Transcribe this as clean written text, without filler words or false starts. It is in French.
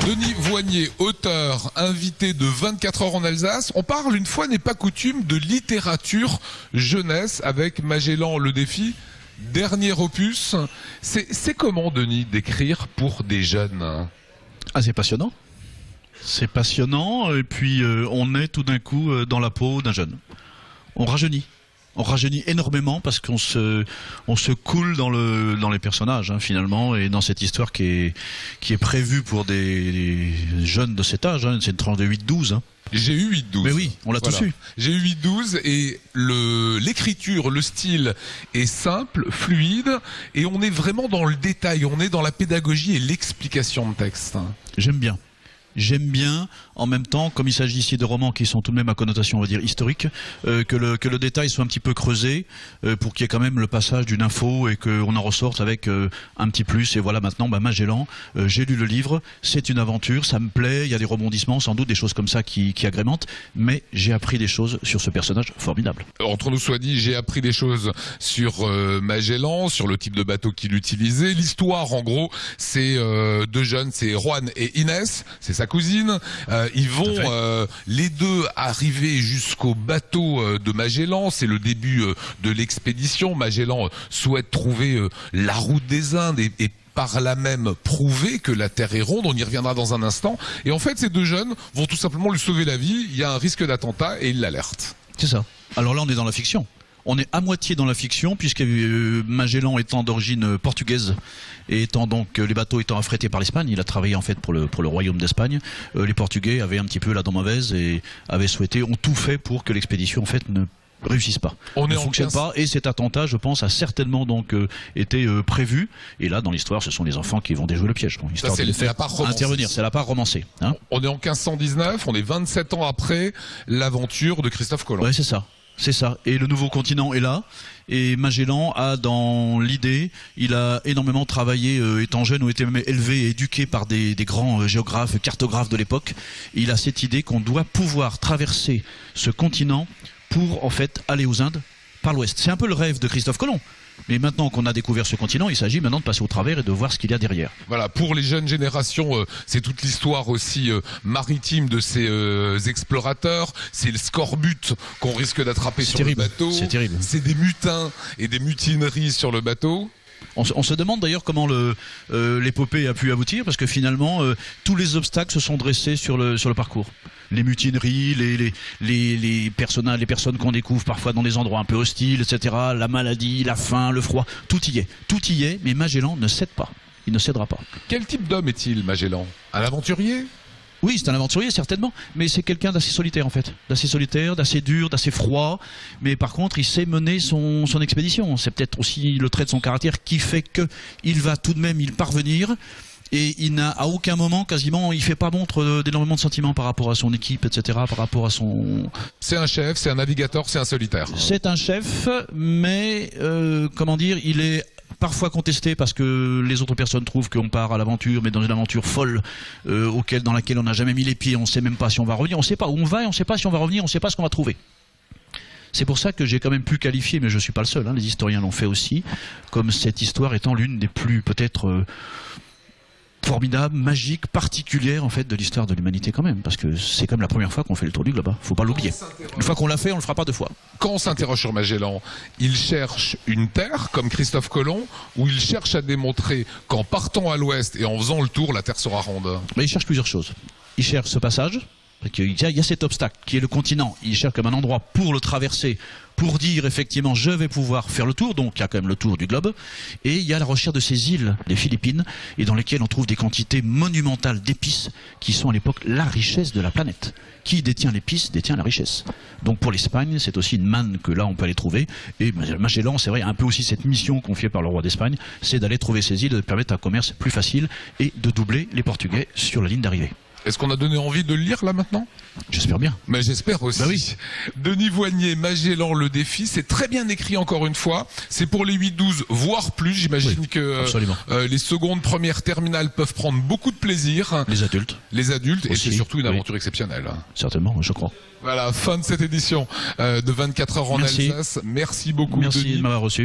Denis Voignet, auteur, invité de 24 heures en Alsace. On parle, une fois n'est pas coutume, de littérature jeunesse avec Magellan le défi, dernier opus. C'est comment, Denis, d'écrire pour des jeunes? Ah, c'est passionnant. C'est passionnant, et puis on est tout d'un coup dans la peau d'un jeune. On rajeunit. On rajeunit énormément parce qu'on se coule dans les personnages, hein, finalement, et dans cette histoire qui est prévue pour des jeunes de cet âge, hein. C'est une tranche de 8-12. Hein. J'ai eu 8-12. Mais oui, on l'a tous eu. J'ai eu 8-12 et l'écriture, le style est simple, fluide, et on est vraiment dans le détail, on est dans la pédagogie et l'explication de texte. J'aime bien. J'aime bien, en même temps, comme il s'agit ici de romans qui sont tout de même à connotation, on va dire, historique, que le détail soit un petit peu creusé, pour qu'il y ait quand même le passage d'une info et qu'on en ressorte avec un petit plus. Et voilà, maintenant, Magellan, j'ai lu le livre, c'est une aventure, ça me plaît, il y a des rebondissements, sans doute des choses comme ça qui agrémentent, mais j'ai appris des choses sur ce personnage formidable. Entre nous soit dit, j'ai appris des choses sur Magellan, sur le type de bateau qu'il utilisait. L'histoire, en gros, c'est deux jeunes, c'est Juan et Inès, c'est sa cousine. Ils vont les deux arriver jusqu'au bateau de Magellan. C'est le début de l'expédition. Magellan souhaite trouver la route des Indes et par là même prouver que la Terre est ronde. On y reviendra dans un instant. Et en fait, ces deux jeunes vont tout simplement lui sauver la vie. Il y a un risque d'attentat et ils l'alertent. C'est ça. Alors là, on est dans la fiction. On est à moitié dans la fiction, puisque Magellan étant d'origine portugaise et étant donc les bateaux étant affrétés par l'Espagne, il a travaillé en fait pour le royaume d'Espagne. Les Portugais avaient un petit peu la dent mauvaise et ont tout fait pour que l'expédition en fait ne réussisse pas, ne fonctionne pas, et cet attentat, je pense, a certainement donc été prévu. Et là, dans l'histoire, ce sont les enfants qui vont déjouer le piège, histoire de les faire intervenir. C'est la part romancée. Hein. On est en 1519, on est 27 ans après l'aventure de Christophe Colomb. Ouais, c'est ça. C'est ça. Et le nouveau continent est là. Et Magellan a dans l'idée, il a énormément travaillé étant jeune, ou été même élevé et éduqué par des grands géographes, cartographes de l'époque. Il a cette idée qu'on doit pouvoir traverser ce continent pour en fait aller aux Indes par l'ouest. C'est un peu le rêve de Christophe Colomb. Mais maintenant qu'on a découvert ce continent, il s'agit maintenant de passer au travers et de voir ce qu'il y a derrière. Voilà, pour les jeunes générations, c'est toute l'histoire aussi maritime de ces explorateurs. C'est le scorbut qu'on risque d'attraper sur le bateau. C'est terrible. C'est des mutins et des mutineries sur le bateau. On se demande d'ailleurs comment l'épopée a pu aboutir, parce que finalement, tous les obstacles se sont dressés sur le parcours. Les mutineries, les personnes qu'on découvre parfois dans des endroits un peu hostiles, etc. La maladie, la faim, le froid, tout y est, mais Magellan ne cède pas. Il ne cédera pas. Quel type d'homme est-il, Magellan? Un aventurier? Oui, c'est un aventurier, certainement, mais c'est quelqu'un d'assez solitaire, en fait. D'assez solitaire, d'assez dur, d'assez froid, mais par contre, il sait mener son expédition. C'est peut-être aussi le trait de son caractère qui fait qu'il va tout de même y parvenir, et il n'a à aucun moment, quasiment, il fait pas montre d'énormément de sentiments par rapport à son équipe, etc., par rapport à son... C'est un chef, c'est un navigateur, c'est un solitaire. C'est un chef, mais, comment dire, il est parfois contesté parce que les autres personnes trouvent qu'on part à l'aventure, mais dans une aventure folle dans laquelle on n'a jamais mis les pieds, on ne sait même pas si on va revenir, on ne sait pas où on va, et on ne sait pas si on va revenir, on ne sait pas ce qu'on va trouver. C'est pour ça que j'ai quand même pu qualifier, mais je ne suis pas le seul, hein, les historiens l'ont fait aussi, comme cette histoire étant l'une des plus peut-être formidable, magique, particulière en fait de l'histoire de l'humanité quand même, parce que c'est comme la première fois qu'on fait le tour du globe, faut pas l'oublier. Une fois qu'on l'a fait, on le fera pas deux fois. Quand on s'interroge sur Magellan, il cherche une terre comme Christophe Colomb, ou il cherche à démontrer qu'en partant à l'ouest et en faisant le tour, la terre sera ronde? Mais il cherche plusieurs choses. Il cherche ce passage, il y a cet obstacle qui est le continent, il cherche comme un endroit pour le traverser, pour dire effectivement je vais pouvoir faire le tour, donc il y a quand même le tour du globe, et il y a la recherche de ces îles des Philippines, et dans lesquelles on trouve des quantités monumentales d'épices, qui sont à l'époque la richesse de la planète. Qui détient l'épice, détient la richesse. Donc pour l'Espagne, c'est aussi une manne que là on peut aller trouver, et Magellan, c'est vrai, a un peu aussi cette mission confiée par le roi d'Espagne, c'est d'aller trouver ces îles, de permettre un commerce plus facile, et de doubler les Portugais sur la ligne d'arrivée. Est-ce qu'on a donné envie de le lire là maintenant? J'espère bien. Mais j'espère aussi. Bah oui. Denis Voignet, Magellan le défi, c'est très bien écrit encore une fois. C'est pour les 8-12, voire plus. J'imagine que les secondes, premières, terminales peuvent prendre beaucoup de plaisir. Les adultes. Les adultes, aussi, et c'est surtout une aventure exceptionnelle. Certainement, je crois. Voilà, fin de cette édition de 24 heures en Alsace. Merci beaucoup, Merci Denis. de m'avoir reçu.